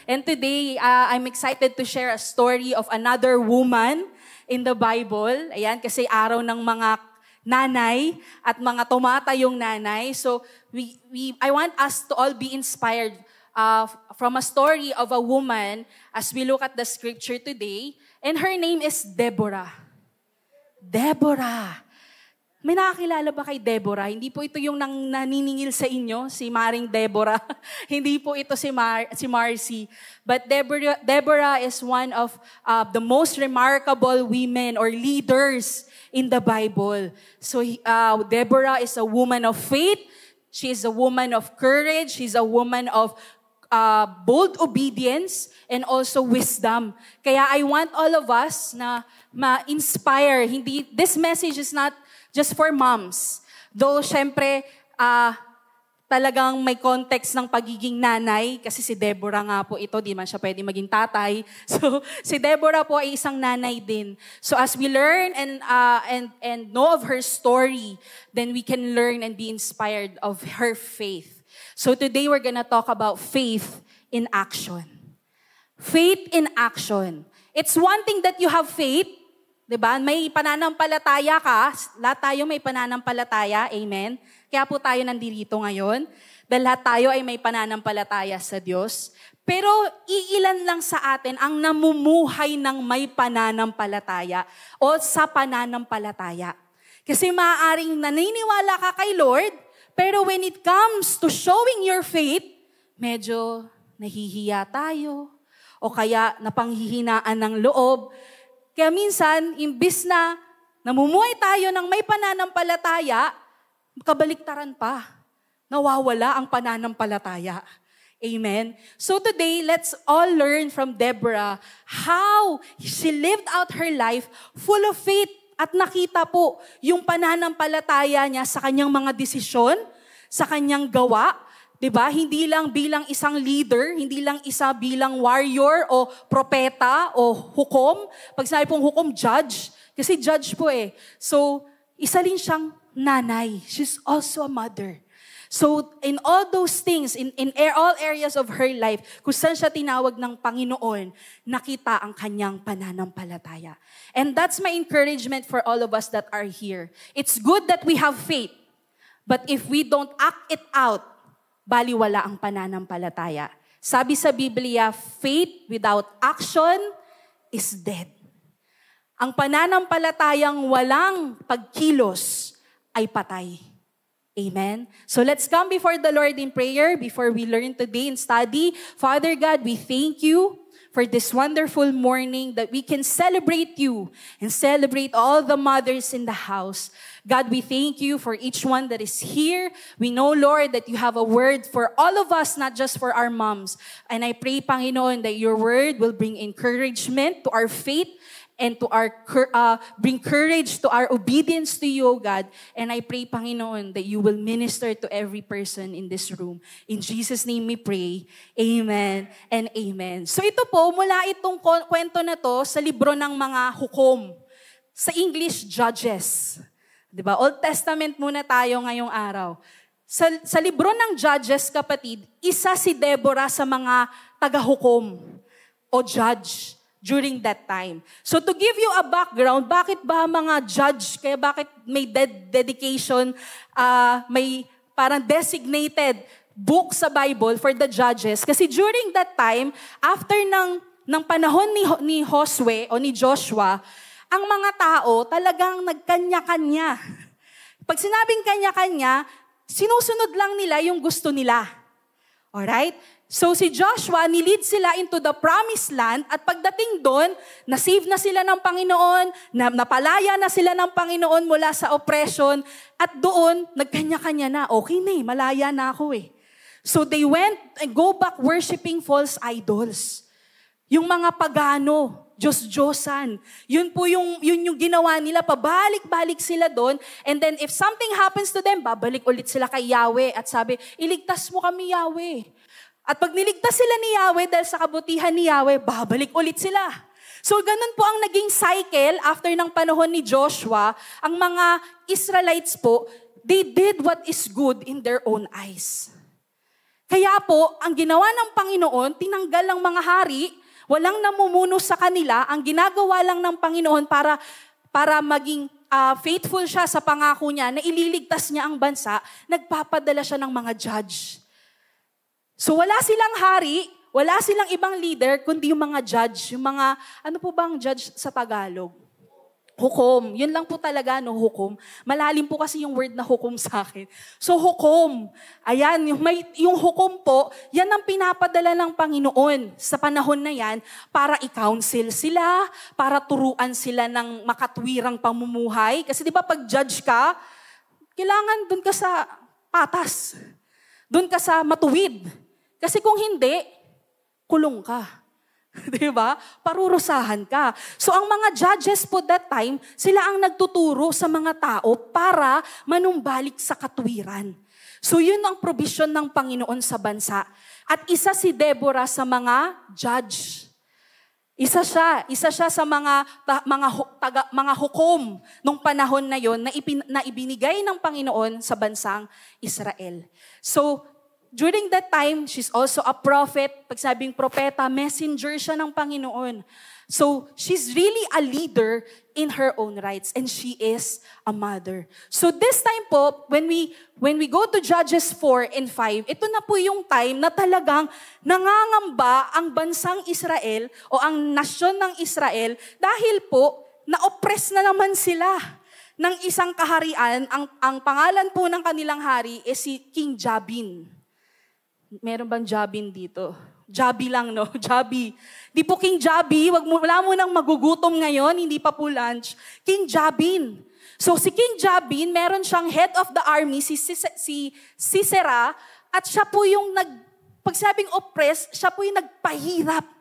And today, I'm excited to share a story of another woman in the Bible. Ayan, kasi araw ng mga nanay at mga tumatayong nanay. So, I want us to all be inspired from a story of a woman as we look at the scripture today. And her name is Deborah. Deborah. May nakakilala ba kay Deborah? Hindi po ito yung naniningil sa inyo, si Maring Deborah. Hindi po ito si Marcy. But Deborah is one of the most remarkable women or leaders in the Bible. So Deborah is a woman of faith. She is a woman of courage. She's a woman of bold obedience and also wisdom. Kaya I want all of us na ma-inspire. This message is not just for moms. Though, syempre, talagang may context ng pagiging nanay. Kasi si Deborah nga po ito, di man siya pwede maging tatay. So, si Deborah po ay isang nanay din. So, as we learn and know of her story, then we can learn and be inspired of her faith. So, today we're gonna talk about faith in action. Faith in action. It's one thing that you have faith, diba? May pananampalataya ka. Lahat tayo may pananampalataya. Amen? Kaya po tayo nandito ngayon. Dahil lahat tayo ay may pananampalataya sa Diyos. Pero iilan lang sa atin ang namumuhay ng may pananampalataya o sa pananampalataya. Kasi maaaring naniniwala ka kay Lord, pero when it comes to showing your faith, medyo nahihiya tayo o kaya napanghihinaan ng loob. Kaya minsan, imbis na namumuhay tayo ng may pananampalataya, kabaliktaran pa. Nawawala ang pananampalataya. Amen? So today, let's all learn from Deborah how she lived out her life full of faith at nakita po yung pananampalataya niya sa kanyang mga desisyon, sa kanyang gawa. Diba? Hindi lang bilang isang leader, hindi lang isa bilang warrior o propeta o hukom. Pag sinabi pong hukom, judge. Kasi judge po eh. So, isa rin siyang nanay. She's also a mother. So, in all those things, in all areas of her life, kung saan siya tinawag ng Panginoon, nakita ang kanyang pananampalataya. And that's my encouragement for all of us that are here. It's good that we have faith. But if we don't act it out, baliwala ang pananampalataya. Sabi sa Biblia, faith without action is dead. Ang pananampalatayang walang pagkilos ay patay. Amen? So let's come before the Lord in prayer before we learn today and study. Father God, we thank you for this wonderful morning that we can celebrate you and celebrate all the mothers in the house. God, we thank you for each one that is here. We know, Lord, that you have a word for all of us, not just for our moms. And I pray, Panginoon, that your word will bring encouragement to our faith and to bring courage to our obedience to you, O God. And I pray, Panginoon, that you will minister to every person in this room. In Jesus' name we pray. Amen and amen. So ito po, mula itong kwento na to sa libro ng mga hukom. Sa English, Judges. Diba? Old Testament muna tayo ngayong araw. Sa libro ng Judges, kapatid, isa si Deborah sa mga taga-hukom o judge during that time. So to give you a background, bakit ba mga judge, kaya bakit may dedication, may parang designated book sa Bible for the judges? Kasi during that time, after ng panahon ni Josue o ni Joshua, ang mga tao talagang nagkanya-kanya. Pag sinabing kanya-kanya, sinusunod lang nila yung gusto nila. Alright? So si Joshua, nilid sila into the promised land at pagdating doon, nasave na sila ng Panginoon, napalaya na sila ng Panginoon mula sa oppression at doon, nagkanya-kanya na. Okay na malaya na ako eh. So they went and go back worshiping false idols. Yung mga pagano, Diyos-Diyosan. Yun yung ginawa nila. Pabalik-balik sila doon. And then if something happens to them, babalik ulit sila kay Yahweh. At sabi, iligtas mo kami, Yahweh. At pag niligtas sila ni Yahweh dahil sa kabutihan ni Yahweh, babalik ulit sila. So ganun po ang naging cycle after ng panahon ni Joshua. Ang mga Israelites po, they did what is good in their own eyes. Kaya po, ang ginawa ng Panginoon, tinanggal ang mga hari, walang namumuno sa kanila, ang ginagawa lang ng Panginoon para maging faithful siya sa pangako niya na ililigtas niya ang bansa, nagpapadala siya ng mga judge. So wala silang hari, wala silang ibang leader, kundi yung mga judge, yung mga, ano po ba ang judge sa Tagalog? Hukom. Yun lang po talaga, no, hukom. Malalim po kasi yung word na hukom sa akin. So, hukom. Ayan, yung hukom po, yan ang pinapadala ng Panginoon sa panahon na yan para i-counsel sila, para turuan sila ng makatwirang pamumuhay. Kasi di ba pag judge ka, kailangan dun ka sa patas. Dun ka sa matuwid. Kasi kung hindi, kulong ka. Diba? Parurusahan ka. So ang mga judges po that time, sila ang nagtuturo sa mga tao para manumbalik sa katwiran. So yun ang provision ng Panginoon sa bansa. At isa si Deborah sa mga judge. Isa siya sa mga hukom nung panahon na yon na ibinigay ng Panginoon sa bansang Israel. So during that time, she's also a prophet. Pag sabing propeta, messenger siya ng Panginoon. So, she's really a leader in her own rights. And she is a mother. So, this time po, when we go to Judges 4 and 5, ito na po yung time na talagang nangangamba ang bansang Israel o ang nasyon ng Israel dahil po, na-oppress na naman sila ng isang kaharian. Ang pangalan po ng kanilang hari is si King Jabin. Meron bang Jabin dito? Jabi lang, no? Jabi. Di po King Jabi, wala mo nang magugutom ngayon, hindi pa po lunch. King Jabin. So si King Jabin, meron siyang head of the army, si Sisera, at siya po yung pagsabing oppressed, siya po yung nagpahirap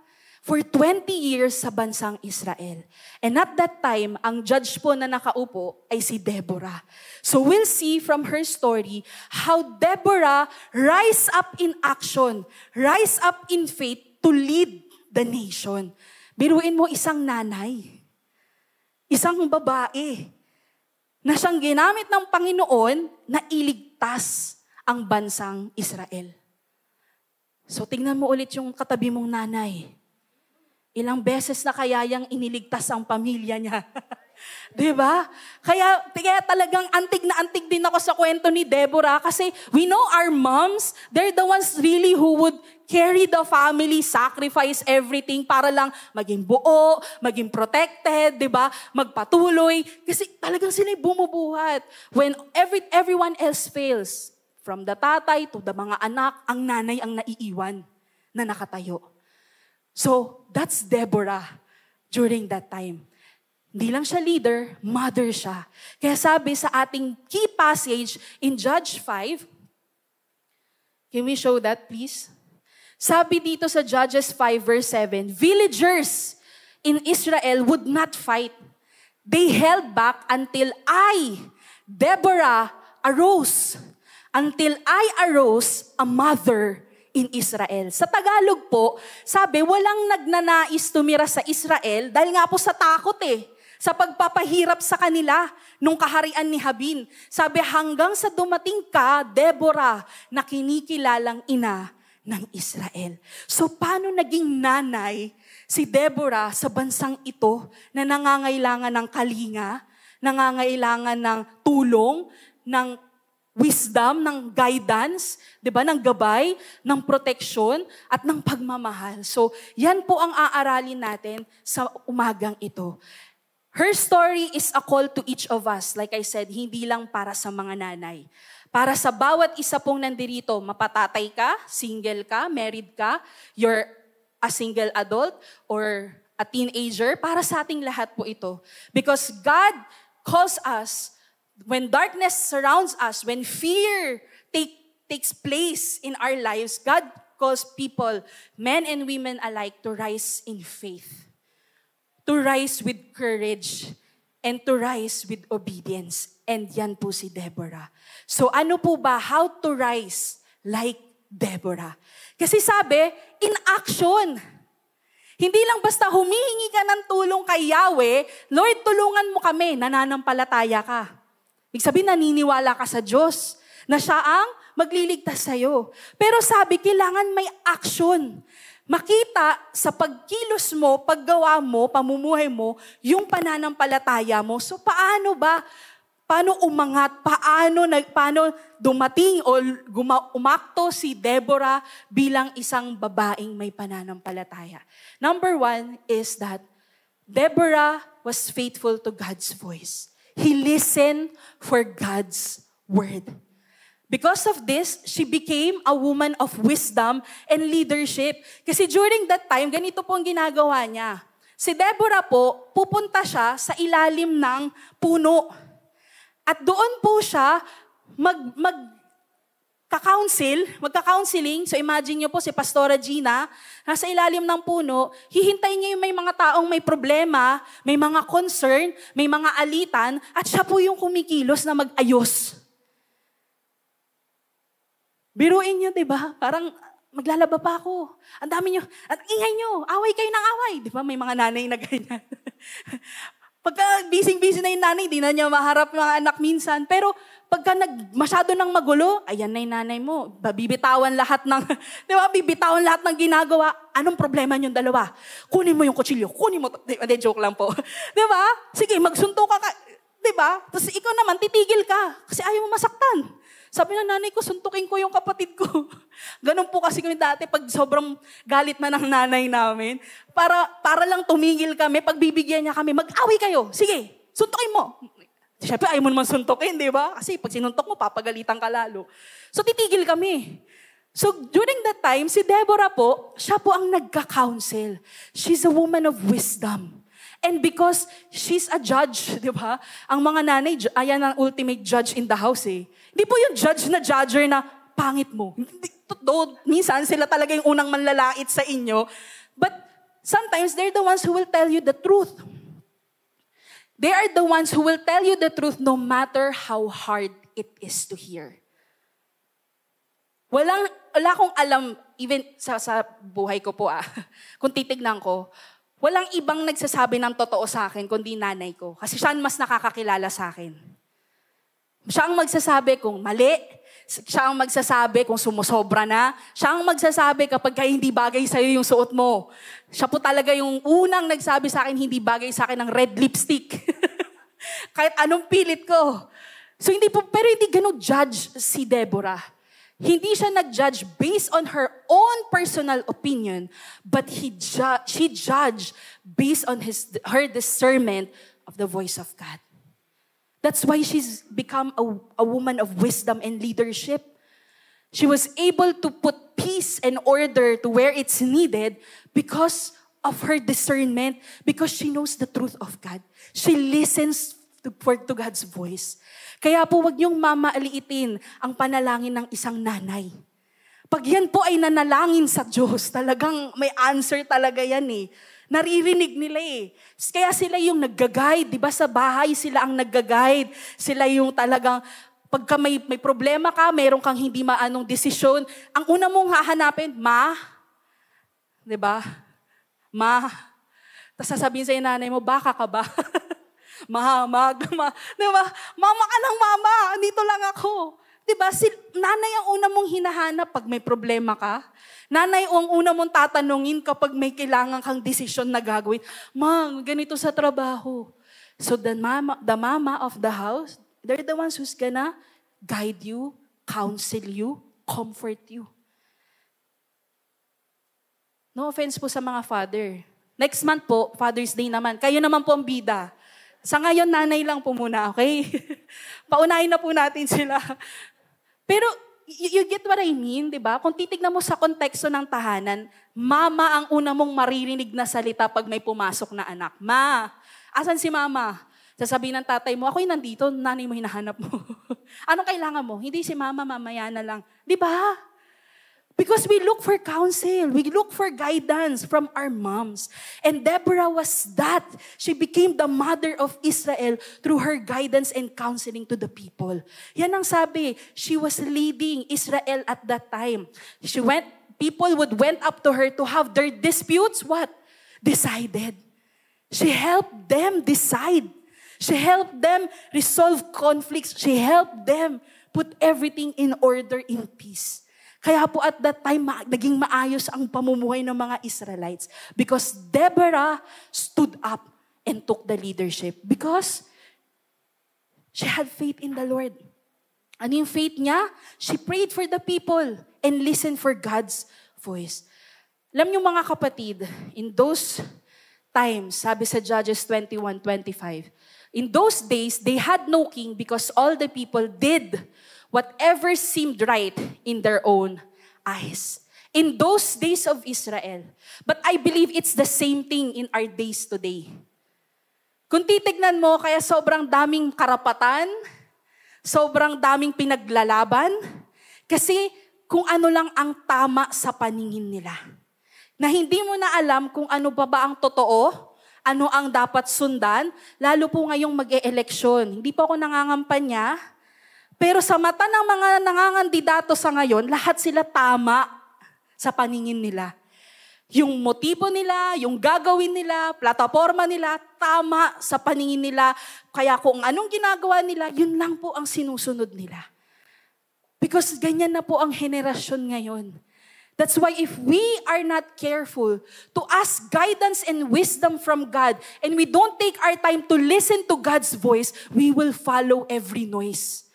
for 20 years sa bansang Israel. And at that time, ang judge po na nakaupo ay si Deborah. So we'll see from her story how Deborah rise up in action, rise up in faith to lead the nation. Biruin mo isang nanay, isang babae, na siyang ginamit ng Panginoon na iligtas ang bansang Israel. So tingnan mo ulit yung katabi mong nanay. Ilang beses na kaya yang iniligtas ang pamilya niya. Diba? Kaya talagang antig na antig din ako sa kwento ni Deborah kasi we know our moms, they're the ones really who would carry the family, sacrifice everything para lang maging buo, maging protected, diba? Magpatuloy. Kasi talagang sila bumubuhat. When everyone else fails, from the tatay to the mga anak, ang nanay ang naiiwan na nakatayo. So, that's Deborah during that time. Hindi lang siya leader, mother siya. Kaya sabi sa ating key passage in Judge 5, can we show that please? Sabi dito sa Judges 5 verse 7, villagers in Israel would not fight. They held back until I, Deborah, arose. Until I arose, a mother in Israel. Sa Tagalog po, sabi, walang nagnanais tumira sa Israel dahil nga po sa takot sa pagpapahirap sa kanila nung kaharian ni Jabin. Sabi, hanggang sa dumating ka, Deborah, na kinikilalang ina ng Israel. So, paano naging nanay si Deborah sa bansang ito na nangangailangan ng kalinga, nangangailangan ng tulong, ng wisdom, ng guidance, di ba, ng gabay, ng proteksyon, at ng pagmamahal. So, yan po ang aaralin natin sa umagang ito. Her story is a call to each of us. Like I said, hindi lang para sa mga nanay. Para sa bawat isa pong nandirito, mapatatay ka, single ka, married ka, you're a single adult, or a teenager, para sa ating lahat po ito. Because God calls us. When darkness surrounds us, when fear takes place in our lives, God calls people, men and women alike, to rise in faith, to rise with courage, and to rise with obedience. And yan po si Deborah. So ano po ba? How to rise like Deborah? Kasi sabi, in action. Hindi lang basta humihingi ka ng tulong kay Yahweh, Lord, tulungan mo kami, nananampalataya ka. Ibig sabihin, naniniwala ka sa Diyos na siya ang magliligtas sa'yo. Pero sabi, kailangan may action. Makita sa pagkilos mo, paggawa mo, pamumuhay mo, yung pananampalataya mo. So paano ba? Paano umangat? Paano dumating o umakto si Deborah bilang isang babaeng may pananampalataya? Number 1 is that Deborah was faithful to God's voice. He listened for God's word. Because of this, she became a woman of wisdom and leadership. Kasi during that time, ganito po ang ginagawa niya. Si Deborah po, pupunta siya sa ilalim ng puno. At doon po siya magka-counseling. So imagine niyo po si Pastora Gina, nasa ilalim ng puno, hihintayin niya yung may mga taong may problema, may mga concern, may mga alitan, at siya po yung kumikilos na mag-ayos. Biruin niyo, diba? Parang maglalaba pa ako. Ang dami niyo, at ingay niyo, away kayo ng away. Diba? May mga nanay na ganyan. Pagka busy na yung nanay, di na niya maharap mga anak minsan. Pero pagka masyado nang magulo, ayan na yung nanay mo. Bibitawan lahat ng, di ba? Bibitawan lahat ng ginagawa. Anong problema niyong dalawa? Kunin mo yung kutsilyo. Kunin mo. Joke lang po. Di ba? Sige, magsunto ka. Di ba? Tapos ikaw naman, titigil ka. Kasi ayaw mo masaktan. Sabi ng nanay ko, suntukin ko yung kapatid ko. Ganun po kasi kami dati pag sobrang galit na ng nanay namin. Para lang tumigil kami, pagbibigyan niya kami, mag-away kayo. Sige, suntukin mo. Siyempre, ayaw mo naman suntukin, di ba? Kasi pag sinuntok mo, papagalitan ka lalo. So, titigil kami. So, during that time, si Deborah po, siya po ang nagka-counsel. She's a woman of wisdom. And because she's a judge, di ba? Ang mga nanay, ayan ang ultimate judge in the house eh. Hindi po yung judge na judger na pangit mo. Minsan sila talaga yung unang manlalait sa inyo. But sometimes they're the ones who will tell you the truth. They are the ones who will tell you the truth no matter how hard it is to hear. Wala akong alam, even sa buhay ko po kung titignan ko, walang ibang nagsasabi ng totoo sa akin kundi nanay ko. Kasi siya ang mas nakakakilala sa akin. Siya ang magsasabi kung mali. Siya ang magsasabi kung sumusobra na. Siya ang magsasabi kapag hindi bagay sa'yo yung suot mo. Siya po talaga yung unang nagsabi sa akin, hindi bagay sa akin ng red lipstick. Kahit anong pilit ko. So pero hindi ganun judge si Deborah. Hindi siya nag-judge based on her own personal opinion, but she judged based on her discernment of the voice of God. That's why she's become a woman of wisdom and leadership. She was able to put peace and order to where it's needed because of her discernment, because she knows the truth of God. She listens to God's voice. Kaya po wag niyong mamaaliitin ang panalangin ng isang nanay. Pag yan po ay nanalangin sa Diyos, talagang may answer talaga yan eh. Naririnig nila eh. Kaya sila yung nag-guide, di ba? Sa bahay sila ang nag-guide. Sila yung talagang, pagka may problema ka, meron kang hindi maanong desisyon, ang una mong hahanapin, Ma, di ba? Ma. Tapos sasabihin sa nanay mo, baka ka ba? Ma, di ba? Mama ka lang, mama. Andito lang ako. Di ba? Nanay ang una mong hinahanap pag may problema ka. Nanay ang una mong tatanungin kapag may kailangan kang desisyon na gagawin. Ma, ganito sa trabaho. So the mama of the house, they're the ones who's gonna guide you, counsel you, comfort you. No offense po sa mga father. Next month po, Father's Day naman. Kayo naman po ang bida. Sa ngayon, nanay lang po muna, okay? Paunahin na po natin sila. Pero, you get what I mean, di ba? Kung titignan mo sa konteksto ng tahanan, mama ang una mong maririnig na salita pag may pumasok na anak. Ma, asan si mama? Sasabihin ng tatay mo, ako'y nandito, nanay mo hinahanap mo. Anong kailangan mo? Hindi si mama, mamaya na lang. Di ba? Because we look for counsel. We look for guidance from our moms. And Deborah was that. She became the mother of Israel through her guidance and counseling to the people. Yan ang sabi. She was leading Israel at that time. People went up to her to have their disputes, what? Decided. She helped them decide. She helped them resolve conflicts. She helped them put everything in order in peace. Kaya po at that time, naging maayos ang pamumuhay ng mga Israelites because Deborah stood up and took the leadership because she had faith in the Lord. Ano yung faith niya? She prayed for the people and listened for God's voice. Alam niyo mga kapatid, in those times, sabi sa Judges 21:25, in those days, they had no king because all the people did whatever seemed right in their own eyes. In those days of Israel. But I believe it's the same thing in our days today. Kung titignan mo, kaya sobrang daming karapatan, sobrang daming pinaglalaban, kasi kung ano lang ang tama sa paningin nila. Na hindi mo na alam kung ano ba ang totoo, ano ang dapat sundan, lalo po ngayong mag-e-eleksyon. Hindi po ako nangangampanya, pero sa mata ng mga nangangandidato sa ngayon, lahat sila tama sa paningin nila. Yung motibo nila, yung gagawin nila, plataforma nila, tama sa paningin nila. Kaya kung anong ginagawa nila, yun lang po ang sinusunod nila. Because ganyan na po ang henerasyon ngayon. That's why if we are not careful to ask guidance and wisdom from God, and we don't take our time to listen to God's voice, we will follow every noise.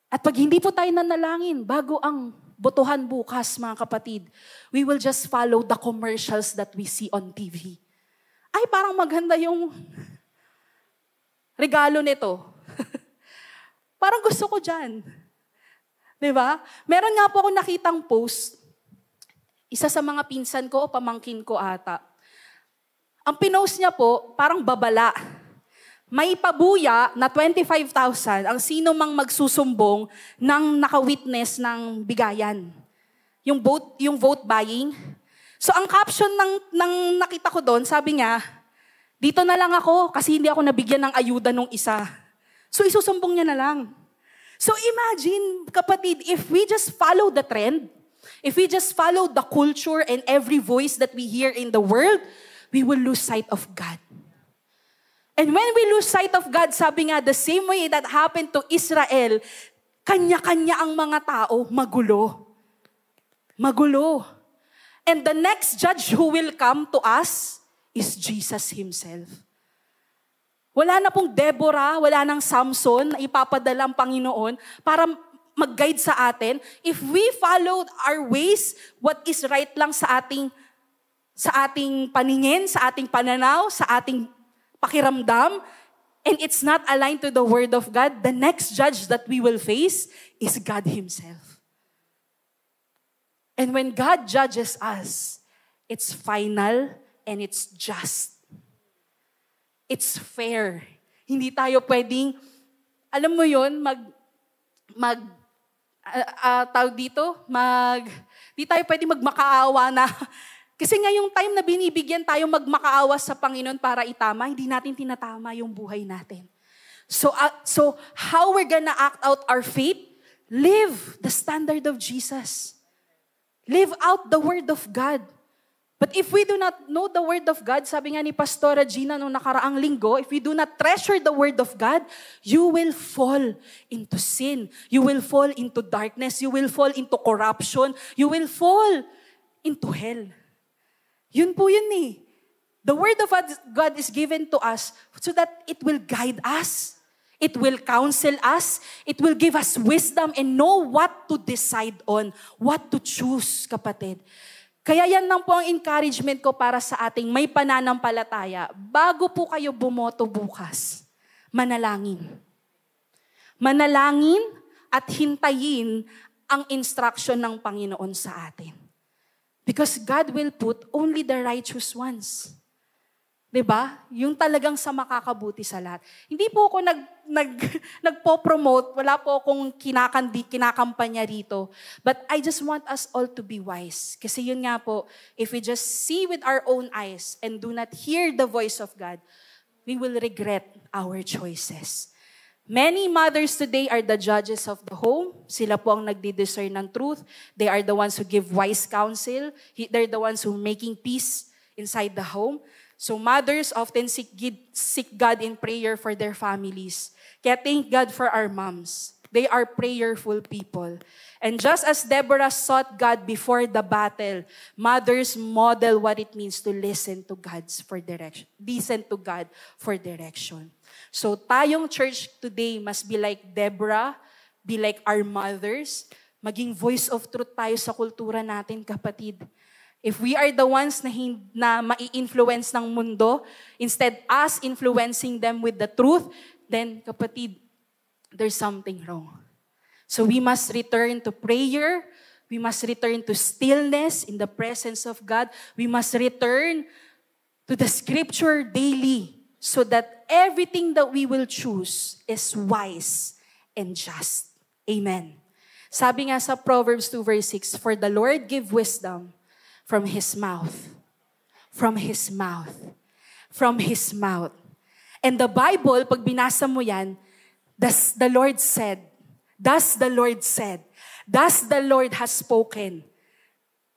At pag hindi po tayo nanalangin, bago ang botohan bukas, mga kapatid, we will just follow the commercials that we see on TV. Ay, parang maganda yung regalo nito. Parang gusto ko dyan. Diba? Meron nga po ako nakitang post, isa sa mga pinsan ko o pamangkin ko ata. Ang pinost niya po, parang babala. May pabuya na 25,000 ang sino mang magsusumbong ng naka-witness ng bigayan. Yung vote buying. So ang caption ng nakita ko doon, sabi niya, dito na lang ako kasi hindi ako nabigyan ng ayuda nung isa. So isusumbong niya na lang. So imagine, kapatid, if we just follow the trend, if we just follow the culture and every voice that we hear in the world, we will lose sight of God. And when we lose sight of God, sabi nga, the same way that happened to Israel, kanya-kanya ang mga tao, magulo. Magulo. And the next judge who will come to us is Jesus Himself. Wala na pong Deborah, wala nang Samson na ipapadala ang Panginoon para mag-guide sa atin. If we follow our ways, what is right lang sa ating paningin, sa ating pananaw, sa ating pakiramdam, and it's not aligned to the Word of God, the next judge that we will face is God Himself. And when God judges us, it's final and it's just. It's fair. Hindi tayo pwedeng, alam mo yun, di tayo pwedeng magmakaawa na, kasi nga yung time na binibigyan tayo magmakaawa sa Panginoon para itama, hindi natin tinatama yung buhay natin. So how we're gonna act out our faith? Live the standard of Jesus. Live out the Word of God. But if we do not know the Word of God, sabi nga ni Pastora Gina nung nakaraang linggo, if we do not treasure the Word of God, you will fall into sin. You will fall into darkness. You will fall into corruption. You will fall into hell. Yun po yun eh. The Word of God is given to us so that it will guide us. It will counsel us. It will give us wisdom and know what to decide on, what to choose, kapatid. Kaya yan lang po ang encouragement ko para sa ating may pananampalataya. Bago po kayo bumoto bukas, manalangin. Manalangin at hintayin ang instruction ng Panginoon sa atin. Because God will put only the righteous ones. 'Di ba? Yung talagang sa makakabuti sa lahat. Hindi po ako nagpo-promote, wala po akong kinakampanya rito. But I just want us all to be wise. Kasi yun nga po, if we just see with our own eyes and do not hear the voice of God, we will regret our choices. Many mothers today are the judges of the home. Sila po ang nagdi-discern ng truth. They are the ones who give wise counsel. They're the ones who are making peace inside the home. So mothers often seek God in prayer for their families. Kaya thank God for our moms. They are prayerful people. And just as Deborah sought God before the battle, mothers model what it means to listen to God's for direction. Listen to God for direction. So tayong church today must be like Deborah, be like our mothers, maging voice of truth tayo sa kultura natin, kapatid. If we are the ones na mai-influence ng mundo, instead us influencing them with the truth, then kapatid, there's something wrong. So we must return to prayer. We must return to stillness in the presence of God. We must return to the scripture daily so that everything that we will choose is wise and just. Amen. Sabi nga sa Proverbs 2 verse 6, "For the Lord give wisdom from His mouth." From His mouth. From His mouth. And the Bible, pag binasa mo yan, thus the Lord said, thus the Lord said, thus the Lord has spoken.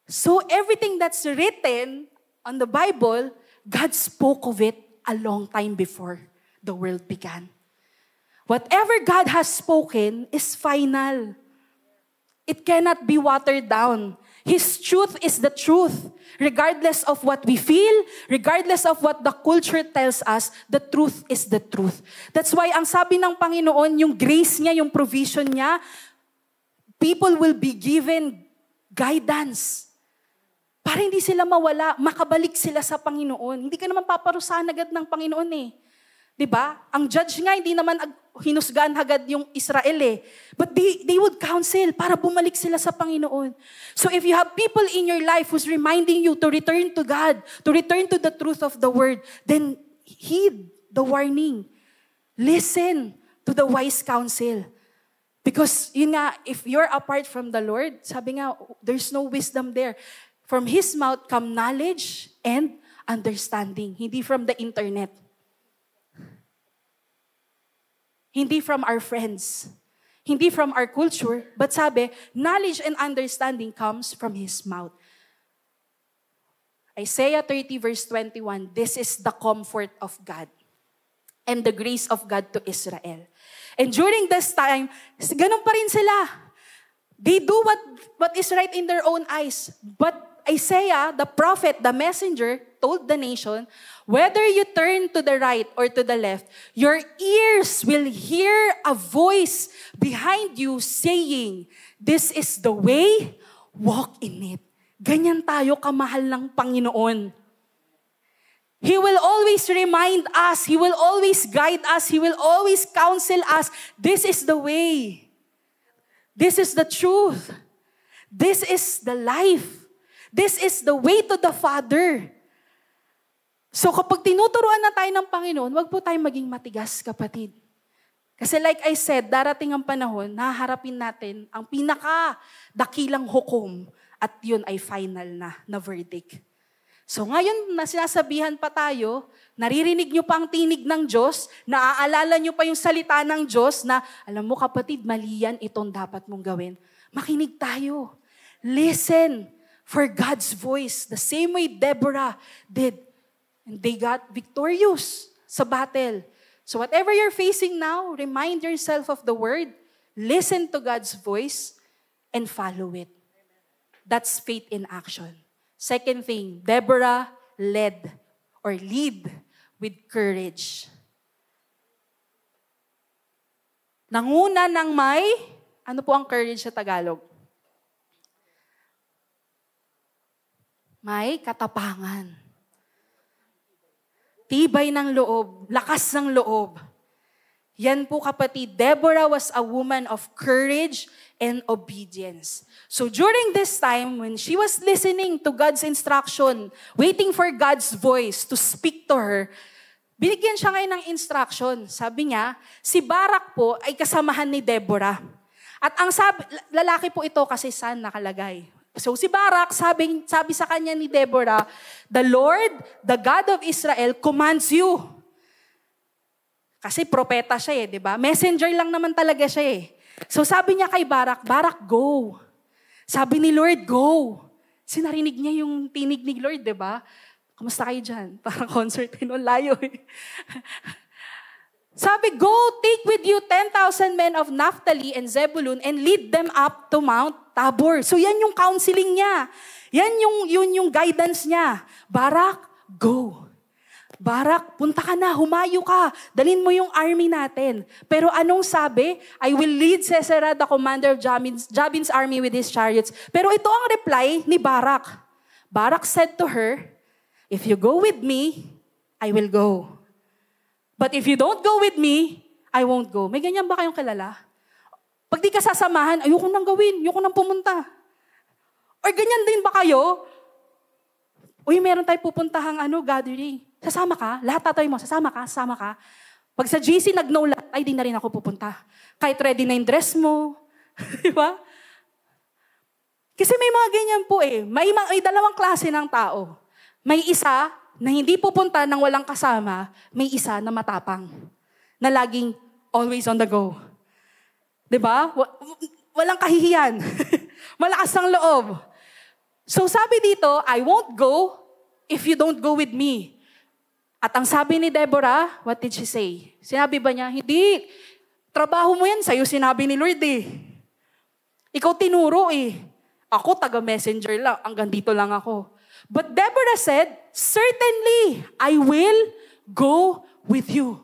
So everything that's written on the Bible, God spoke of it a long time before the world began. Whatever God has spoken is final. It cannot be watered down. His truth is the truth. Regardless of what we feel, regardless of what the culture tells us, the truth is the truth. That's why ang sabi ng Panginoon, yung grace niya, yung provision niya, people will be given guidance. Para hindi sila mawala, makabalik sila sa Panginoon. Hindi ka naman paparusahan agad ng Panginoon eh. 'Di ba? Ang judge nga, hindi naman hinusgahan agad yung Israel eh. But they would counsel para bumalik sila sa Panginoon. So if you have people in your life who's reminding you to return to God, to return to the truth of the Word, then heed the warning. Listen to the wise counsel. Because yun nga, if you're apart from the Lord, sabi nga, there's no wisdom there. From His mouth come knowledge and understanding. Hindi from the internet. Hindi from our friends. Hindi from our culture. But sabi, knowledge and understanding comes from His mouth. Isaiah 30 verse 21, "This is the comfort of God and the grace of God to Israel." And during this time, ganun pa rin sila. They do what is right in their own eyes. But Isaiah, the prophet, the messenger, told the nation, whether you turn to the right or to the left, your ears will hear a voice behind you saying, "This is the way, walk in it." Ganyan tayo kamahal ng Panginoon. He will always remind us. He will always guide us. He will always counsel us. This is the way. This is the truth. This is the life. This is the way to the Father. So kapag tinuturuan na tayo ng Panginoon, wag po tayong maging matigas, kapatid. Kasi like I said, darating ang panahon, naharapin natin ang pinaka-dakilang hukom at yun ay final na verdict. So ngayon na sinasabihan pa tayo, naririnig nyo pa ang tinig ng Diyos, naaalala nyo pa yung salita ng Diyos na, alam mo kapatid, mali yan, itong dapat mong gawin. Makinig tayo. Listen for God's voice. The same way Deborah did. And they got victorious sa battle. So whatever you're facing now, remind yourself of the word, listen to God's voice, and follow it. That's faith in action. Second thing, Deborah lead with courage. Nanguna ng may, ano po ang courage sa Tagalog? May katapangan. Tibay ng loob, lakas ng loob. Yan po kapatid, Deborah was a woman of courage and obedience. So during this time, when she was listening to God's instruction, waiting for God's voice to speak to her, binigyan siya ngayon ng instruction. Sabi niya, si Barak po ay kasamahan ni Deborah. At ang lalaki po ito kasi saan nakalagay? So si Barak, sabi sa kanya ni Deborah, "The Lord, the God of Israel, commands you." Kasi propeta siya di ba? Messenger lang naman talaga siya So sabi niya kay Barak, "Barak, go." Sabi ni Lord, "Go." Sinarinig niya yung tinig ni Lord, di ba? Kamusta kayo dyan? Parang concert, layo Sabi, go, take with you 10,000 men of Naphtali and Zebulun and lead them up to Mount Tabor. So yan yung counseling niya. Yun yung guidance niya. Barak, go. Barak, punta ka na, humayo ka. Dalhin mo yung army natin. Pero anong sabi? I will lead Sisera, the commander of Jabin's army with his chariots. Pero ito ang reply ni Barak. Barak said to her, if you go with me, I will go. But if you don't go with me, I won't go. May ganyan ba kayong kilala? Pag di ka sasamahan, ayoko nang gawin, ayoko nang pumunta. Or ganyan din ba kayo? Uy, meron tayo pupuntahang gathering. Sasama ka? Lahat tatay mo, sasama ka. Pag sa GC nag-no lahat, ay di na rin ako pupunta. Kahit ready na yung dress mo. Di ba? Kasi may mga ganyan po eh. May dalawang klase ng tao. May isa na hindi pupunta nang walang kasama, may isa na matapang. Na laging always on the go. Diba? Walang kahihiyan. Malakas ang loob. So sabi dito, I won't go if you don't go with me. At ang sabi ni Deborah, what did she say? Sinabi ba niya, hindi. Trabaho mo yan, sa'yo sinabi ni Lord eh. Ikaw tinuro eh. Ako taga-messenger lang, hanggang dito lang ako. But Deborah said, certainly, I will go with you.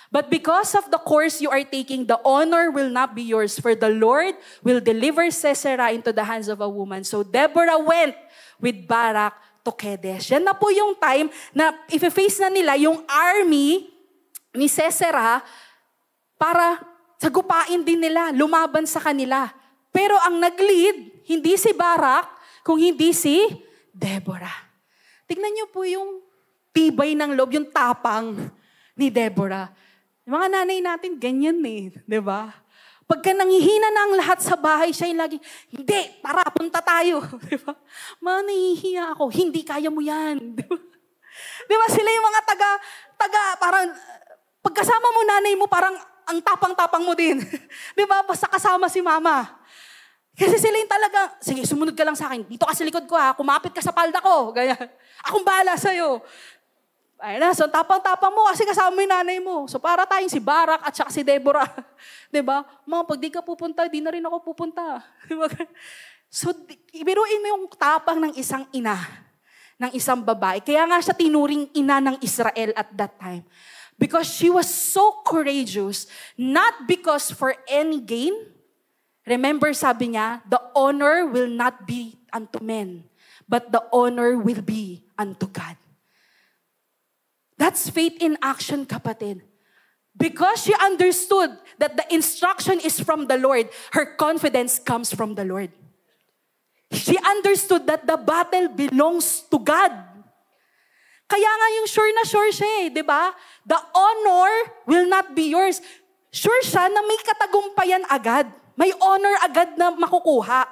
But because of the course you are taking, the honor will not be yours, for the Lord will deliver Sisera into the hands of a woman. So Deborah went with Barak to Kedesh. Yan na po yung time na i-face na nila yung army ni Sisera para sagupain din nila, lumaban sa kanila. Pero ang nag-lead, hindi si Barak, kung hindi si Deborah. Tignan niyo po yung tibay ng loob, yung tapang ni Deborah. Yung mga nanay natin, ganyan eh. Diba? Pagka nangihina na ang lahat sa bahay, siya yung laging, hindi, tara, punta tayo. Diba? Nahihiya ako, hindi, kaya mo yan. Diba? Diba? Sila yung mga parang, pagkasama mo nanay mo, parang ang tapang-tapang mo din. Diba? Basta kasama si mama. Kasi sila yung talaga, sige, sumunod ka lang sa akin. Dito ka sa likod ko ha, kumapit ka sa palda ko. Ganyan. Akong bahala sa'yo. Ayun na, so tapang-tapang mo kasi kasama mo yung nanay mo. So para tayong si Barak at saka si Deborah. Diba? Mga pag di ka pupunta, di na rin ako pupunta. Diba? So ibiruin mo yung tapang ng isang ina, ng isang babae. Kaya nga siya tinuring ina ng Israel at that time. Because she was so courageous, not because for any gain. Remember, sabi niya, the honor will not be unto men, but the honor will be unto God. That's faith in action, kapatid. Because she understood that the instruction is from the Lord, her confidence comes from the Lord. She understood that the battle belongs to God. Kaya nga yung sure na sure siya di ba? The honor will not be yours. Sure siya na may katagumpayan agad. May honor agad na makukuha.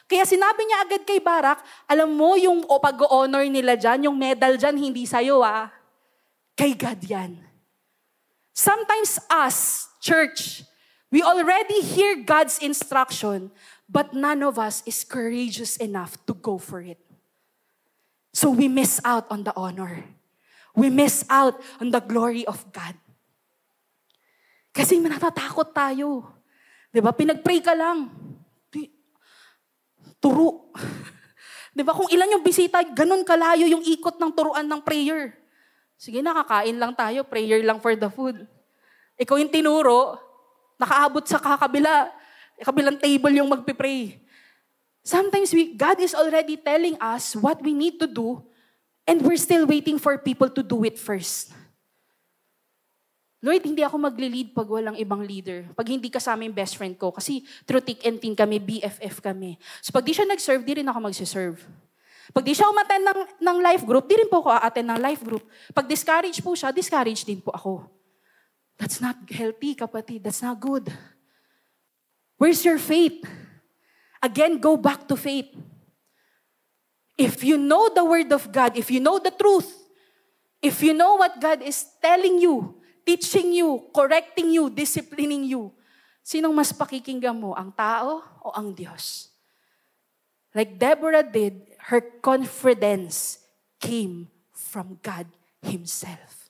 Kaya sinabi niya agad kay Barak, alam mo yung pag-honor nila dyan, yung medal dyan, hindi sa'yo Kay God yan. Sometimes us, church, we already hear God's instruction, but none of us is courageous enough to go for it. So we miss out on the honor. We miss out on the glory of God. Kasi natatakot tayo. Diba? Pinag-pray ka lang. Turo. Diba? Kung ilan yung bisita, ganun kalayo yung ikot ng turuan ng prayer. Sige, nakakain lang tayo. Prayer lang for the food. Ikaw yung tinuro, nakaabot sa kabilang table yung magpipray. Sometimes God is already telling us what we need to do, and we're still waiting for people to do it first. Lord, hindi ako magli-lead pag walang ibang leader. Pag hindi kasama yung best friend ko. Kasi through thick and thin kami, BFF kami. So pag di siya nag-serve, di rin ako mag-serve. Pag di siya umattend ng life group, di rin po ako a-attend ng life group. Pag discourage po siya, discourage din po ako. That's not healthy, kapatid. That's not good. Where's your faith? Again, go back to faith. If you know the Word of God, if you know the truth, if you know what God is telling you, teaching you, correcting you, disciplining you, sinong mas pakikinggan mo, ang tao o ang Diyos? Like Deborah did, her confidence came from God Himself.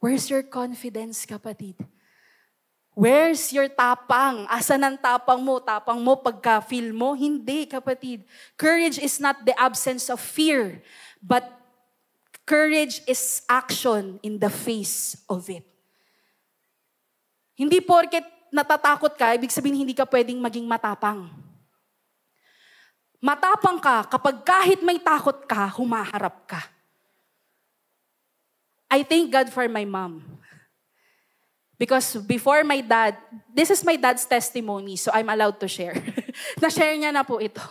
Where's your confidence, kapatid? Where's your tapang? Asan ang tapang mo? Tapang mo pagka-feel mo? Hindi, kapatid. Courage is not the absence of fear, but courage is action in the face of it. Hindi porket natatakot ka, ibig sabihin hindi ka pwedeng maging matapang. Matapang ka kapag kahit may takot ka, humaharap ka. I thank God for my mom. Because before my dad, this is my dad's testimony, so I'm allowed to share. Na-share niya na po ito.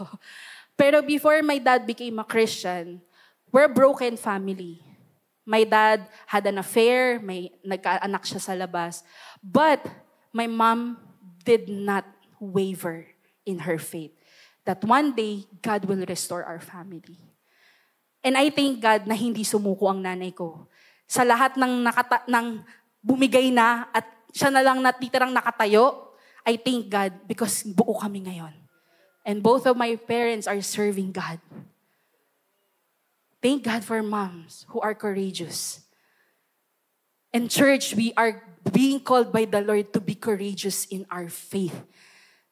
Pero before my dad became a Christian, we're a broken family. My dad had an affair, may nagkaanak siya sa labas. But my mom did not waver in her faith. That one day, God will restore our family. And I thank God na hindi sumuko ang nanay ko. Sa lahat ng bumigay na at siya na lang natitirang nakatayo, I thank God because buo kami ngayon. And both of my parents are serving God. Thank God for moms who are courageous. And church, we are being called by the Lord to be courageous in our faith.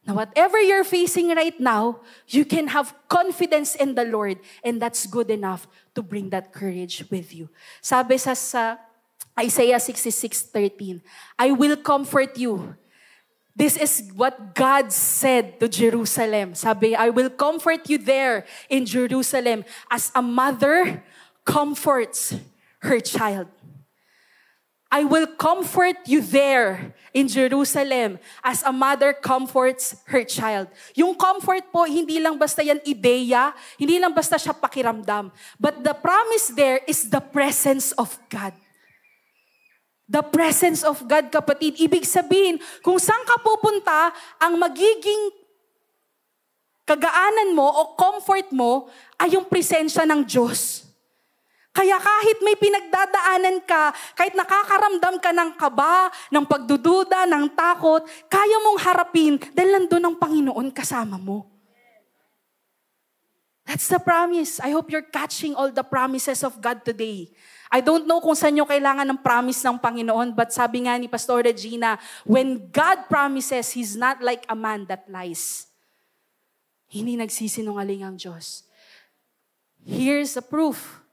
Now, whatever you're facing right now, you can have confidence in the Lord, and that's good enough to bring that courage with you. Sabi sa Isaiah 66:13, I will comfort you. This is what God said to Jerusalem. Sabi, I will comfort you there in Jerusalem as a mother comforts her child. I will comfort you there in Jerusalem as a mother comforts her child. Yung comfort po, hindi lang basta yan ideya, hindi lang basta siya pakiramdam. But the promise there is the presence of God. The presence of God, kapatid. Ibig sabihin, kung saan ka pupunta, ang magiging kagaanan mo o comfort mo ay yung presensya ng Diyos. Kaya kahit may pinagdadaanan ka, kahit nakakaramdam ka ng kaba, ng pagdududa, ng takot, kaya mong harapin dahil nandun ang Panginoon kasama mo. That's the promise. I hope you're catching all the promises of God today. I don't know kung saan nyo kailangan ng promise ng Panginoon, but sabi nga ni Pastor Regina, when God promises, He's not like a man that lies. Hindi nagsisinungaling ang Diyos. Here's a proof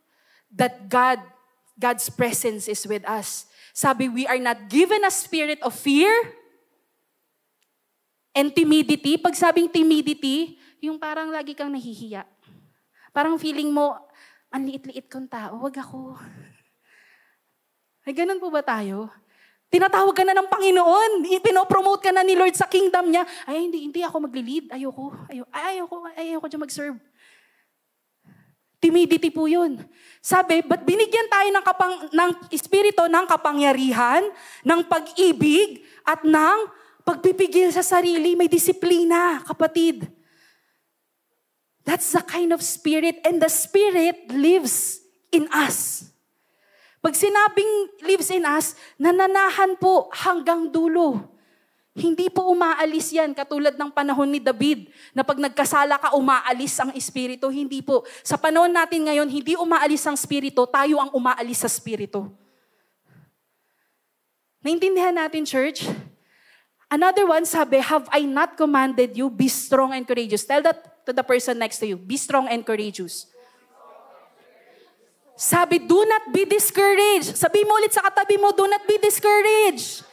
that God's presence is with us. Sabi, we are not given a spirit of fear and timidity. Pag sabing timidity, yung parang lagi kang nahihiya. Parang feeling mo, ang liit-liit kong tao, wag ako. Ay, ganun po ba tayo? Tinatawag ka na ng Panginoon. Pinopromote ka na ni Lord sa kingdom niya. Ay, hindi ako magli-lead. Ayoko dyan mag-serve. Timidity po yun. Sabi, ba't binigyan tayo ng espiritu ng kapangyarihan, ng pag-ibig, at ng pagpipigil sa sarili? May disiplina, kapatid. That's the kind of spirit, and the Spirit lives in us. Pag sinabing lives in us, nananahan po hanggang dulo. Hindi po umaalis yan, katulad ng panahon ni David, na pag nagkasala ka, umaalis ang espiritu. Hindi po. Sa panahon natin ngayon, hindi umaalis ang espiritu, tayo ang umaalis sa espiritu. Naintindihan natin, church? Another one, sabi, have I not commanded you, be strong and courageous. Tell that to the person next to you, be strong and courageous. Sabi, do not be discouraged. Sabi mo ulit sa katabi mo, do not be discouraged.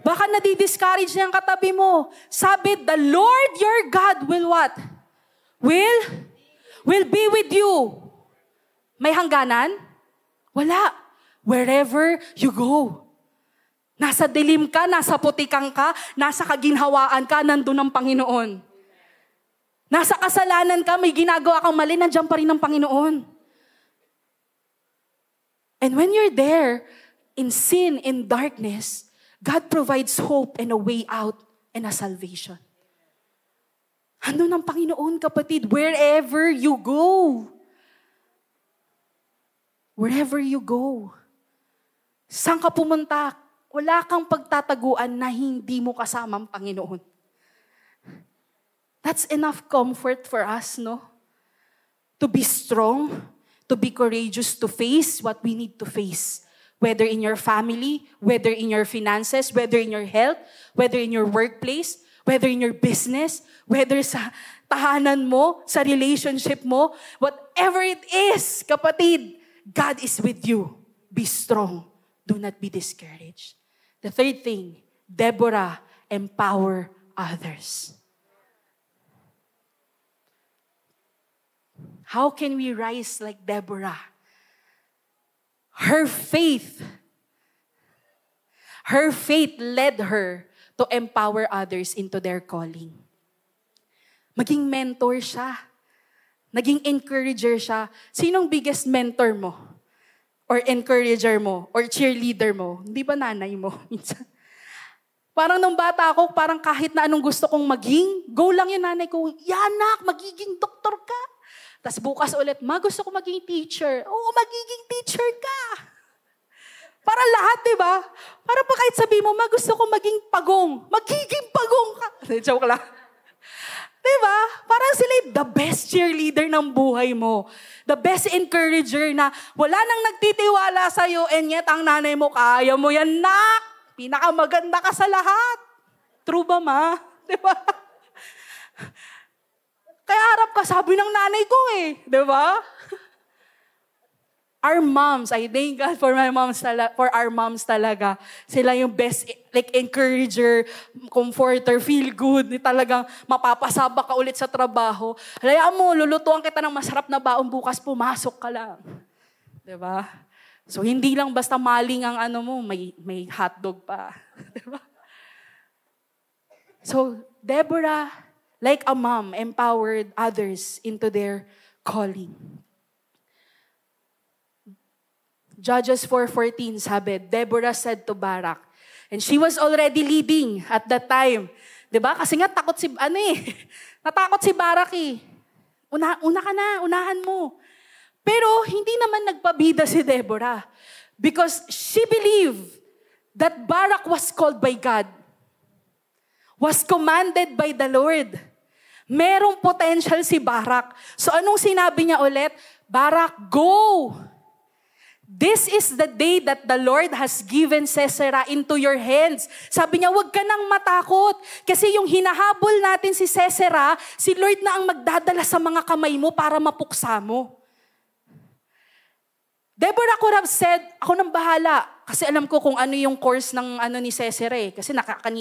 Baka nadi-discourage niya ang katabi mo. Sabi, the Lord your God will what? Will be with you. May hangganan? Wala. Wherever you go. Nasa dilim ka, nasa putikang ka, nasa kaginhawaan ka, nandun ang Panginoon. Nasa kasalanan ka, may ginagawa kang mali, nandiyan pa rin ang Panginoon. And when you're there, in sin, in darkness, God provides hope and a way out and a salvation. Andun ang Panginoon, kapatid, wherever you go. Wherever you go. Saan ka pumunta, wala kang pagtataguan na hindi mo kasama ang Panginoon. That's enough comfort for us, no? To be strong, to be courageous, to face what we need to face Whether in your family, whether in your finances, whether in your health, whether in your workplace, whether in your business, whether sa tahanan mo, sa relationship mo, whatever it is, kapatid, God is with you. Be strong. Do not be discouraged. The third thing, Deborah, empower others. How can we rise like Deborah? Her faith led her to empower others into their calling. Maging mentor siya. Naging encourager siya. Sinong biggest mentor mo? Or encourager mo? Or cheerleader mo? Hindi ba nanay mo? Minsan. Parang nung bata ako, parang kahit na anong gusto kong maging, go lang yung nanay ko, yanak, magiging doktor ka. Tapos bukas ulit, gusto ko maging teacher. Oo, magiging teacher ka. Para lahat, diba? Para pa kahit sabi mo, gusto ko maging pagong. Magiging pagong ka. Joke lang. Diba? Parang sila the best cheerleader ng buhay mo. The best encourager na wala nang nagtitiwala sa'yo and yet ang nanay mo, kaya mo yan, nak. Pinakamaganda ka sa lahat. True ba, ma? Diba? Kaya harap ka, sabi ng nanay ko eh. Diba? Our moms, I thank God for our moms talaga. Sila yung best encourager, comforter, feel good. Talagang mapapasabak ka ulit sa trabaho. Hayaan mo, lulutuan kita ng masarap na baon bukas, pumasok ka lang. Diba? So hindi lang basta maling ang mo, may hotdog pa. Diba? So Deborah, like a mom, empowered others into their calling. Judges 4:14 sabi, Deborah said to Barak, and she was already leading at that time. Diba? Kasi nga takot natakot si Barak eh. Una ka na, unahan mo. Pero hindi naman nagpabida si Deborah because she believed that Barak was called by God, was commanded by the Lord. Merong potential si Barak. So anong sinabi niya ulit? Barak, go! This is the day that the Lord has given Sisera into your hands. Sabi niya, huwag ka nang matakot. Kasi yung hinahabol natin si Sisera, si Lord na ang magdadala sa mga kamay mo para mapuksa mo. Deborah could have said, ako nang bahala. Kasi alam ko kung ano yung course ng ni Sisera eh. Kasi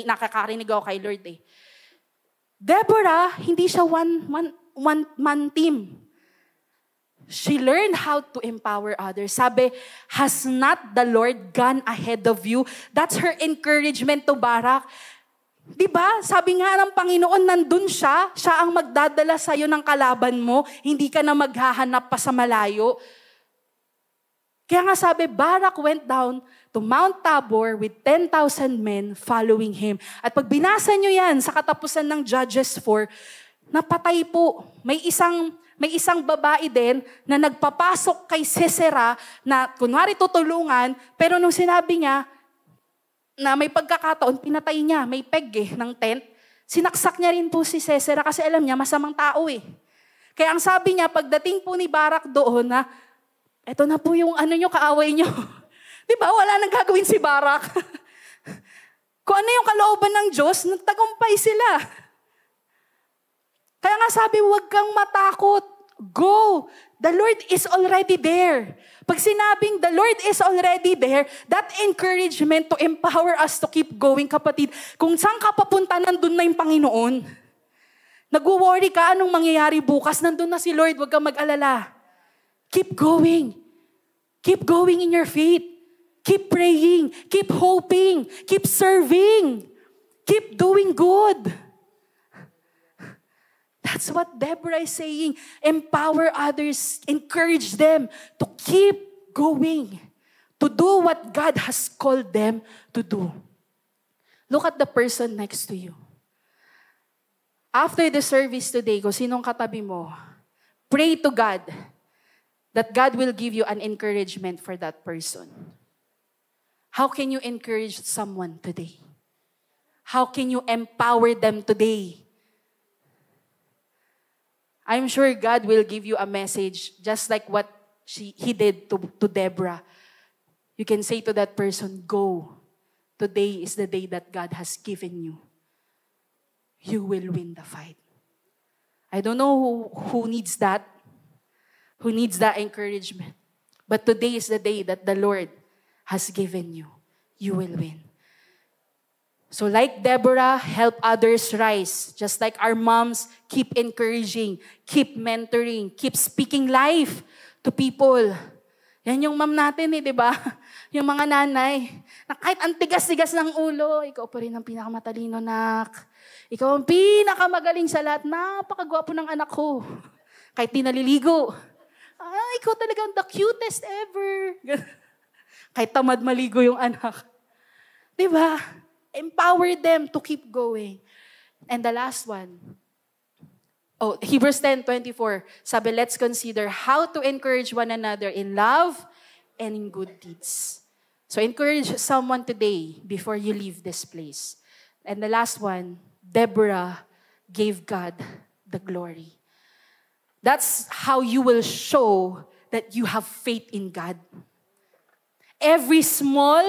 nakakarinig ako kay Lord eh. Deborah, hindi siya one-man team. She learned how to empower others. Sabi, has not the Lord gone ahead of you? That's her encouragement to Barak. Diba? Sabi nga ng Panginoon, nandun siya. Siya ang magdadala sa'yo ng kalaban mo. Hindi ka na maghahanap pa sa malayo. Kaya nga sabi, Barak went down to Mount Tabor with 10,000 men following him. At pag binasa nyo yan sa katapusan ng Judges 4, napatay po. May isang babae din na nagpapasok kay Sisera na kunwari tutulungan, pero nung sinabi niya na may pagkakataon, pinatay niya, may peg ng tent, sinaksak niya rin po si Sisera kasi alam niya masamang tao eh. Kaya ang sabi niya, pagdating po ni Barak doon na, eto na po yung kaaway nyo. Diba? Wala nang gagawin si Barak. Kung ano yung kalooban ng Diyos, nagtagumpay sila. Kaya nga sabi, huwag kang matakot. Go! The Lord is already there. Pag sinabing the Lord is already there, that encouragement to empower us to keep going, kapatid. Kung saan ka papunta, nandun na yung Panginoon. Nag-worry ka, anong mangyayari bukas? Nandun na si Lord, huwag kang mag-alala. Keep going. Keep going in your faith. Keep praying. Keep hoping. Keep serving. Keep doing good. That's what Deborah is saying. Empower others. Encourage them to keep going. To do what God has called them to do. Look at the person next to you. After the service today, kung sinong katabi mo, pray to God that God will give you an encouragement for that person. How can you encourage someone today? How can you empower them today? I'm sure God will give you a message just like what He did to Deborah. you can say to that person, go. Today is the day that God has given you. You will win the fight. I don't know who needs that, who needs that encouragement. But today is the day that the Lord has given you. You will win. So like Deborah, help others rise. Just like our moms, keep encouraging, keep mentoring, keep speaking life to people. Yan yung mom natin di ba? Yung mga nanay, na kahit ang tigas-tigas ng ulo, ikaw pa rin ang pinakamatalino, nak. Ikaw ang pinakamagaling sa lahat. Napakagwapo ng anak ko. Kahit di naliligo. Ikaw talagang the cutest ever. Kahit tamad maligo yung anak. Di ba? Empower them to keep going. And the last one. Hebrews 10:24. Sabi, let's consider how to encourage one another in love and in good deeds. So encourage someone today before you leave this place. And the last one, Deborah gave God the glory. That's how you will show that you have faith in God. Every small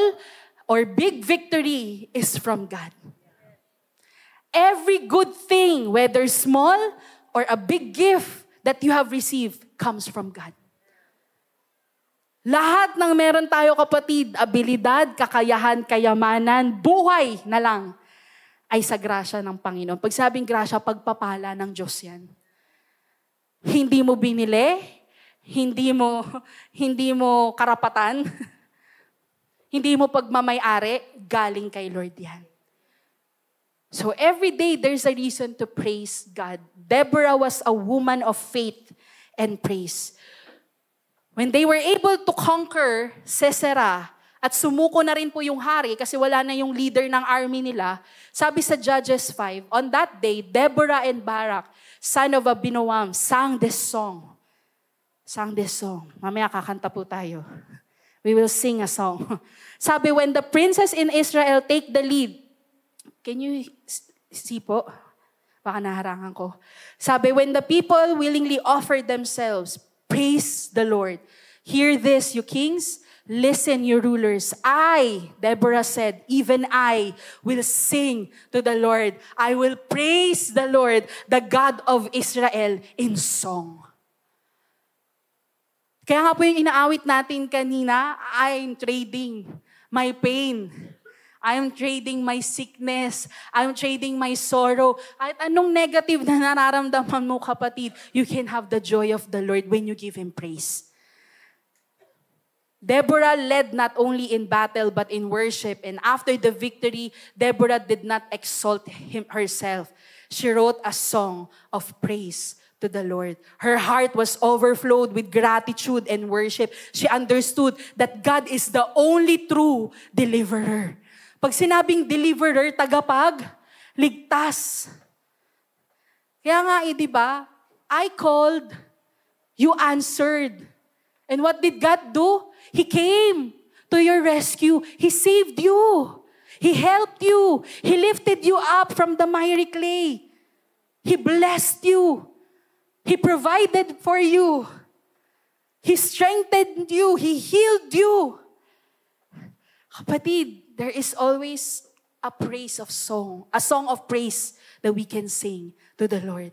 or big victory is from God. Every good thing, whether small or a big gift that you have received, comes from God. Lahat ng meron tayo, kapatid, abilidad, kakayahan, kayamanan, buhay na lang, ay sa grasya ng Panginoon. Pag sabing grasya, pagpapala ng Diyos yan. Hindi mo binili, hindi mo karapatan, hindi mo pagmamay-ari, galing kay Lord yan. So every day, there's a reason to praise God. Deborah was a woman of faith and praise. When they were able to conquer Sisera, at sumuko na rin po yung hari kasi wala na yung leader ng army nila, sabi sa Judges 5, on that day, Deborah and Barak, son of Abinoam, sang this song. Sang this song. Mamaya kakanta po tayo. We will sing a song. Sabi, when the princes in Israel take the lead, can you see po? Baka naharangan ko. Sabi, when the people willingly offer themselves, praise the Lord. Hear this, you kings. Listen, you rulers. I, Deborah said, even I will sing to the Lord. I will praise the Lord, the God of Israel, in song. Kaya nga po yung inaawit natin kanina, I'm trading my pain. I'm trading my sickness. I'm trading my sorrow. At anong negative na nararamdaman mo, kapatid, you can have the joy of the Lord when you give Him praise. Deborah led not only in battle but in worship. And after the victory, Deborah did not exalt herself. She wrote a song of praise to the Lord. Her heart was overflowed with gratitude and worship. She understood that God is the only true deliverer. Pag sinabing deliverer, tagapag, ligtas. Kaya nga di ba? I called, you answered. And what did God do? He came to your rescue. He saved you. He helped you. He lifted you up from the miry clay. He blessed you. He provided for you. He strengthened you. He healed you. Kapatid, there is always a song of praise that we can sing to the Lord.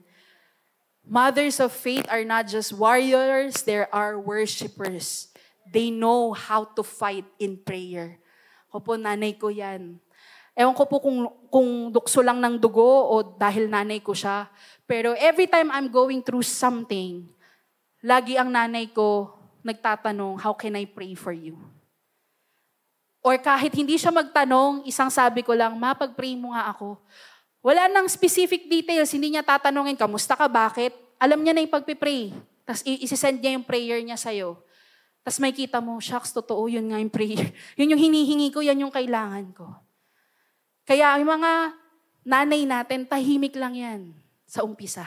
Mothers of faith are not just warriors, they are worshipers. They know how to fight in prayer. Ako po, nanay ko yan. Ewan ko po kung dukso lang ng dugo o dahil nanay ko siya. Pero every time I'm going through something, lagi ang nanay ko nagtatanong, how can I pray for you? Or kahit hindi siya magtanong, isang sabi ko lang, ma, pag-pray mo nga ako. Wala nang specific details, hindi niya tatanungin, kamusta ka, bakit? Alam niya na yung pag-pray. Tapos isi-send niya yung prayer niya sa'yo. Tapos may kita mo, shucks, totoo, yun nga yung prayer. Yun yung hinihingi ko, yan yung kailangan ko. Kaya yung mga nanay natin, tahimik lang yan sa umpisa.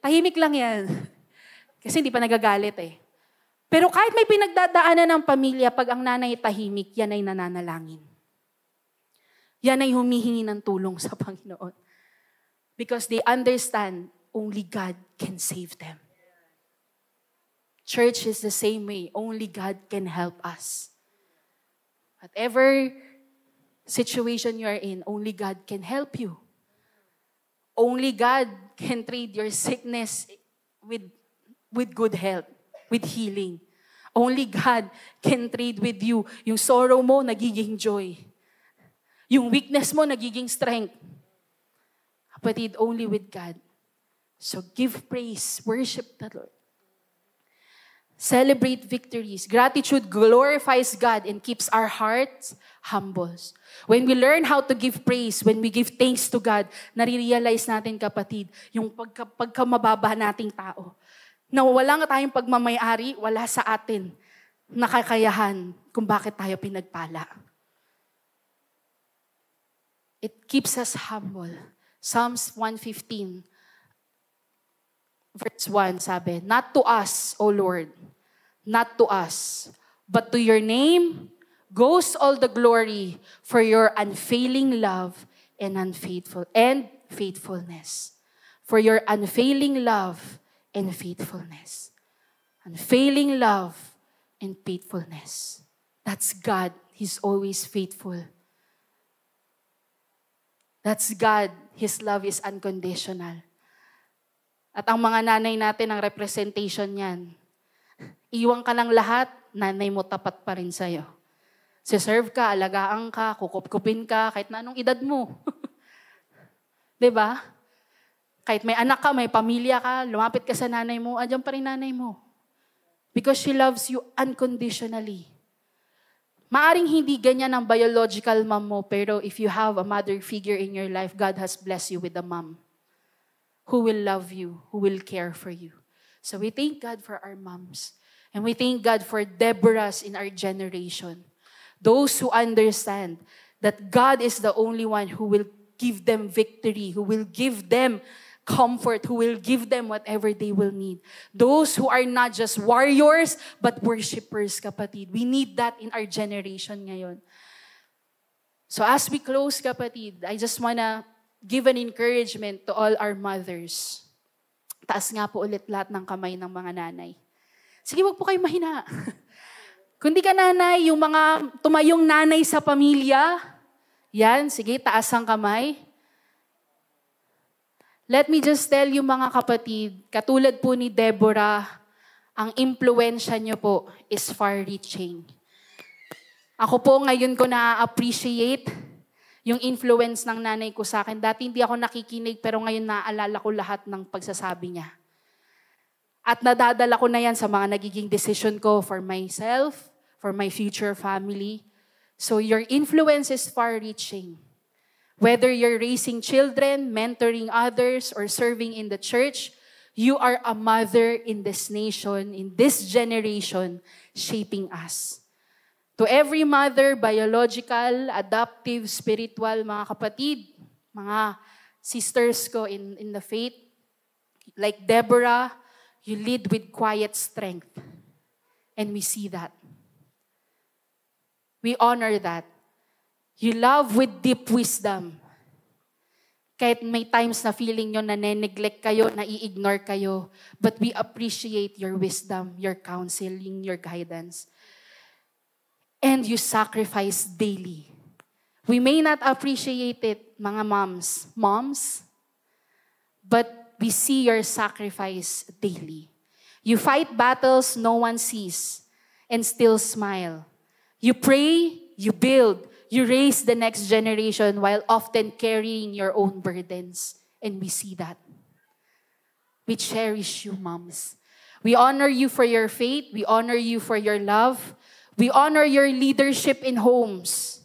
Tahimik lang yan. Kasi hindi pa nagagalit eh. Pero kahit may pinagdadaanan ng pamilya, pag ang nanay tahimik, yan ay nananalangin. Yan ay humihingi ng tulong sa Panginoon. Because they understand only God can save them. Church is the same way. Only God can help us. Whatever situation you are in, only God can help you. Only God can trade your sickness with good health, with healing. Only God can trade with you. Yung sorrow mo, nagiging joy. Yung weakness mo, nagiging strength. Kapatid, only with God. So give praise, worship the Lord. Celebrate victories. Gratitude glorifies God and keeps our hearts humble. When we learn how to give praise, when we give thanks to God, nare-realize natin, kapatid, yung pagkamababa nating tao. Na wala nga tayong pagmamayari, wala sa atin nakakayahan kung bakit tayo pinagpala. It keeps us humble. Psalms 115, verse 1, sabi, not to us, O Lord, not to us, but to your name goes all the glory for your unfailing love and faithfulness. For your unfailing love and faithfulness. Unfailing love and faithfulness. That's God. He's always faithful. That's God. His love is unconditional. At ang mga nanay natin, ang representation niyan. Iwan ka ng lahat, nanay mo tapat pa rin sa'yo. Serve ka, alagaan ka, kukup-kupin ka, kahit na anong edad mo. Diba? Kahit may anak ka, may pamilya ka, lumapit ka sa nanay mo, andyan pa rin nanay mo. Because she loves you unconditionally. Maaring hindi ganyan ang biological mom mo, pero if you have a mother figure in your life, God has blessed you with a mom who will love you, who will care for you. So we thank God for our moms. And we thank God for Deborahs in our generation. Those who understand that God is the only one who will give them victory, who will give them comfort, who will give them whatever they will need. Those who are not just warriors, but worshipers, kapatid. We need that in our generation ngayon. So as we close, kapatid, I just wanna give an encouragement to all our mothers. Taas nga po ulit lahat ng kamay ng mga nanay. Sige, wag po kayo mahina. Kung di ka nanay, yung mga tumayong nanay sa pamilya, yan, sige, taas ang kamay. Let me just tell you mga kapatid, katulad po ni Deborah, ang impluensya niyo po is far-reaching. Ako po ngayon ko na-appreciate yung influence ng nanay ko sa akin. Dati hindi ako nakikinig pero ngayon naaalala ko lahat ng pagsasabi niya. At nadadala ko na yan sa mga nagiging decision ko for myself, for my future family. So your influence is far-reaching. Whether you're raising children, mentoring others, or serving in the church, you are a mother in this nation, in this generation, shaping us. To every mother, biological, adoptive, spiritual, mga kapatid, mga sisters ko in the faith, like Deborah, you lead with quiet strength. And we see that. We honor that. You love with deep wisdom. Kahit may times na feeling nyo na neglect kayo, nai-ignore kayo, but we appreciate your wisdom, your counseling, your guidance. And you sacrifice daily. We may not appreciate it, mga moms, but we see your sacrifice daily. You fight battles no one sees and still smile. You pray, you build, you raise the next generation while often carrying your own burdens. And we see that. We cherish you, moms. We honor you for your faith. We honor you for your love. We honor your leadership in homes.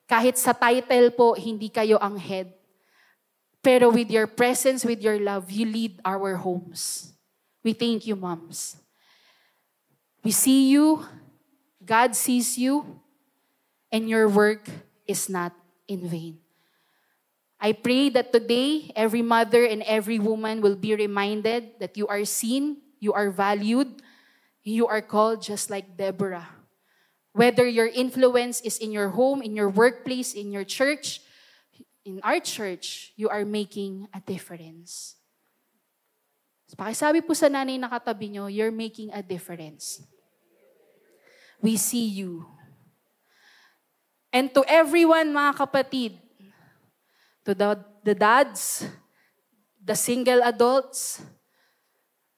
Kahit sa title po, hindi kayo ang head. Pero with your presence, with your love, you lead our homes. We thank you, moms. We see you. God sees you. And your work is not in vain. I pray that today, every mother and every woman will be reminded that you are seen, you are valued, you are called just like Deborah. Whether your influence is in your home, in your workplace, in your church, in our church, you are making a difference. Pakisabi po sa nanay na katabi nyo, you're making a difference. We see you. And to everyone, mga kapatid, to the dads, the single adults,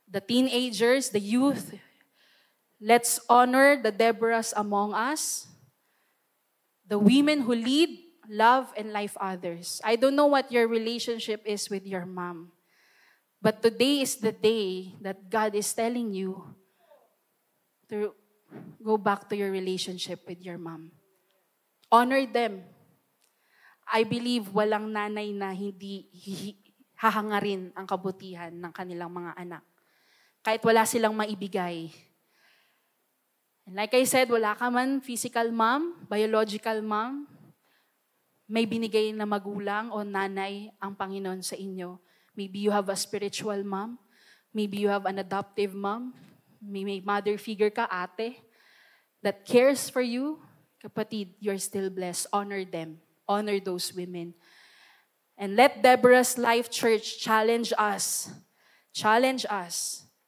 the teenagers, the youth, let's honor the Deborahs among us, the women who lead, love, and life others. I don't know what your relationship is with your mom, but today is the day that God is telling you to go back to your relationship with your mom. Honor them. I believe walang nanay na hindi hahangarin ang kabutihan ng kanilang mga anak. Kahit wala silang maibigay. And like I said, wala ka man physical mom, biological mom, may binigay na magulang o nanay ang Panginoon sa inyo. Maybe you have a spiritual mom. Maybe you have an adoptive mom. May mother figure ka, ate, that cares for you. Kapatid, you're still blessed. Honor them. Honor those women. And let Deborah's Life Church challenge us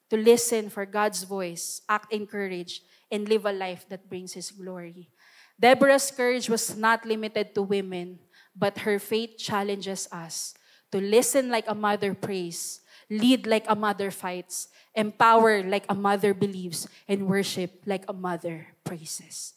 to listen for God's voice, act in courage, and live a life that brings His glory. Deborah's courage was not limited to women, but her faith challenges us to listen like a mother prays, lead like a mother fights, empower like a mother believes, and worship like a mother praises.